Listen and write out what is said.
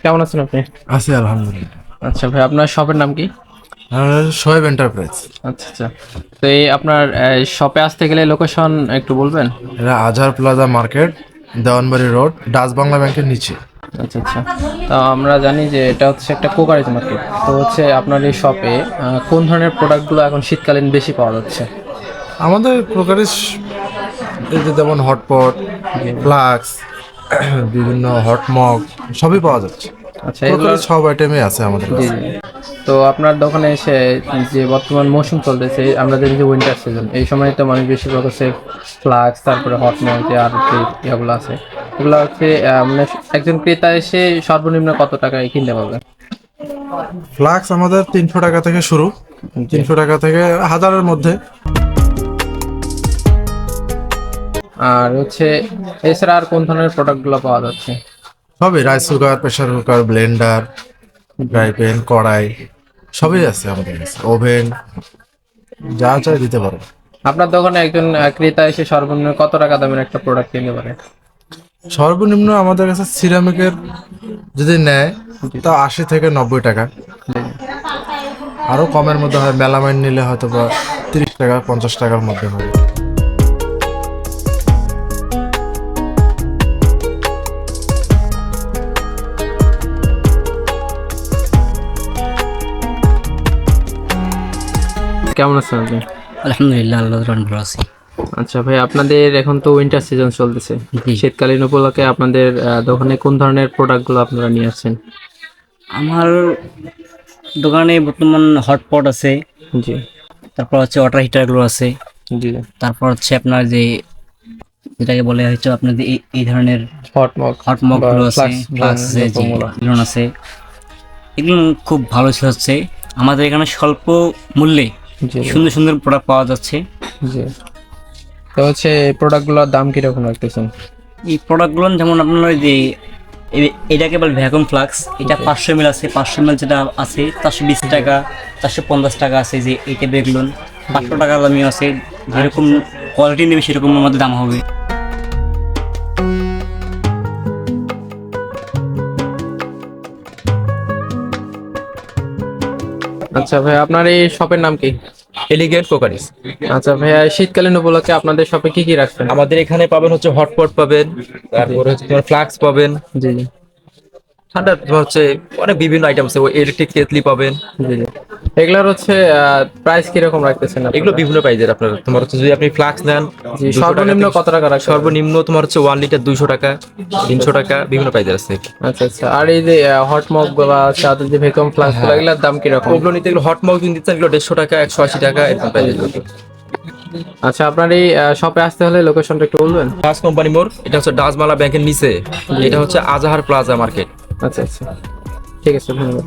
কেমন আছেন আপনি? আছি আলহামদুলিল্লাহ। আচ্ছা ভাই, আপনার শপের নাম কি? শোয়েব এন্টারপ্রাইজ। আচ্ছা আচ্ছা। তো এই আপনার শপে আসতে গেলে লোকেশন একটু বলবেন? এটা Azhar plaza market, Dewanbari road, Dutch Bangla ব্যাংকের নিচে। আচ্ছা আচ্ছা। তো আমরা জানি যে এটা হচ্ছে একটা কোকারিজ মার্কেট। তো হচ্ছে আপনার এই শপে কোন ধরনের প্রোডাক্টগুলো এখন শীতকালীন বেশি পাওয়া যাচ্ছে? আমাদের প্রকারের এই যে যেমন হটপট, ফ্লাক্স, বিভিন্ন হট মগ সবই পাওয়া যাচ্ছে। আচ্ছা, এগুলো প্রকারের সব আইটেমই আছে আমাদের জি কাছে। জি। তো আপনার দোকানে এসে যে বর্তমান মৌসুম চলতেছে, আমরা জানি যে উইন্টার সিজন, এই সময় তো মানুষ বেশিরভাগ হচ্ছে ফ্লাক্স, তারপরে হট মগ যে আর যে ইয়েগুলো আছে, এগুলো হচ্ছে মানে একজন ক্রেতা এসে সর্বনিম্ন কত টাকায় কিনতে পারবে? ফ্লাক্স আমাদের 300 টাকা থেকে শুরু, 300 টাকা থেকে হাজারের মধ্যে। আর হচ্ছে এছাড়া আর কোন ধরনের প্রোডাক্টগুলো পাওয়া যাচ্ছে? সবই rice cooker, pressure cooker, Blender, fry pan, কড়াই সবই আছে আমাদের কাছে। ওভেন যা চাই দিতে পারো। আপনার দোকানে একজন ক্রেতা এসে সর্বনিম্ন কত টাকা দামের একটা প্রোডাক্ট কিনতে পারে? সর্বনিম্ন আমাদের কাছে সিরামিকের যদি নেয় তা 80 থেকে 90 টাকা। আরো কমের মধ্যে হয়, মেলামাইন নিলে হয়তো বা 30 টাকা 50 টাকার মধ্যে হয়। কেমন আছেন আপনি? আলহামদুলিল্লাহ, আল্লাহর রহমতে ভালো আছি। আচ্ছা ভাই, আপনাদের এখন তো উইন্টার সিজন চলতেছে, জি। শীতকালীন উপলক্ষে আপনাদের দোকানে কোন ধরনের প্রোডাক্টগুলো আপনারা নিয়ে আসছেন? আমার দোকানে বর্তমান হটপট আছে, জি তারপর হচ্ছে ওয়াটার হিটারগুলো আছে, জি। তারপর হচ্ছে আপনার যে যেটাকে বলে হচ্ছে আপনার যে এই ধরনের হট মগ হট মগগুলো আছে, ফ্লাক্স আছে, জি, এগুলো। বেলুন আছে। এগুলো খুব ভালো ছিল হচ্ছে আমাদের এখানে স্বল্প মূল্যে জি সুন্দর সুন্দর প্রোডাক্ট পাওয়া যাচ্ছে। জি। তো হচ্ছে এই প্রোডাক্টগুলোর দাম কিরকম রাখতেছেন? এই প্রোডাক্টগুলো যেমন আপনার ওই যে এটাকে বলে ভ্যাকুয়াম ফ্লাক্স, এটা 500 ml আছে, 500 ml যেটা আছে 420 টাকা, 450 টাকা আছে, যে এই টাইপের এগুলো 500 টাকা দামিও আছে। যেরকম কোয়ালিটি নেবে সেরকম আমাদের দাম হবে। আচ্ছা ভাই, আপনার এই শপের নাম কি? এলিগেন্ট কোকারিস। আচ্ছা ভাইয়া, শীতকালীন উপলক্ষে আপনাদের শপে কি কি রাখছেন? আমাদের এখানে পাবেন হচ্ছে হটপট পাবেন, তারপরে হচ্ছে তোমার ফ্লাক্স পাবেন, জি জি ঠান্ডা তোমার হচ্ছে অনেক বিভিন্ন আইটেম আছে, ইলেকট্রিক কেটলি পাবেন। জি জি। এগুলোর হচ্ছে প্রাইস কিরকম রাখতেছেন আপনারা? এগুলো বিভিন্ন প্রাইজের। আপনার তোমার হচ্ছে যদি আপনি ফ্লাক্স নেন জি, 200 টাকা সর্বনিম্ন থেকে- কত টাকা রাখছেন? সর্বনিম্ন তোমার হচ্ছে 1 লিটার 200 টাকা, 300 টাকা, বিভিন্ন প্রাইজের আছে। আচ্ছা আচ্ছা। আর এই যে হট মগ গুলা আছে, আর যে ভ্যাকুয়াম ফ্লাস্ক গুলা, এগুলোর দাম কিরকম? ওগুলো নিতে এগুলো হট মগ দিতে এগুলো 150 টাকা, 180 টাকা এরকম প্রাইজের। আচ্ছা, আপনার এই শপে আসতে হলে লোকেশনটা একটু বলবেন? ডাচ কোম্পানি মোড়, এটা হচ্ছে ডাচ বাংলা ব্যাংকের নিচে, এটা হচ্ছে আজহার প্লাজা মার্কেট। আচ্ছা আচ্ছা, ঠিক আছে, ধন্যবাদ।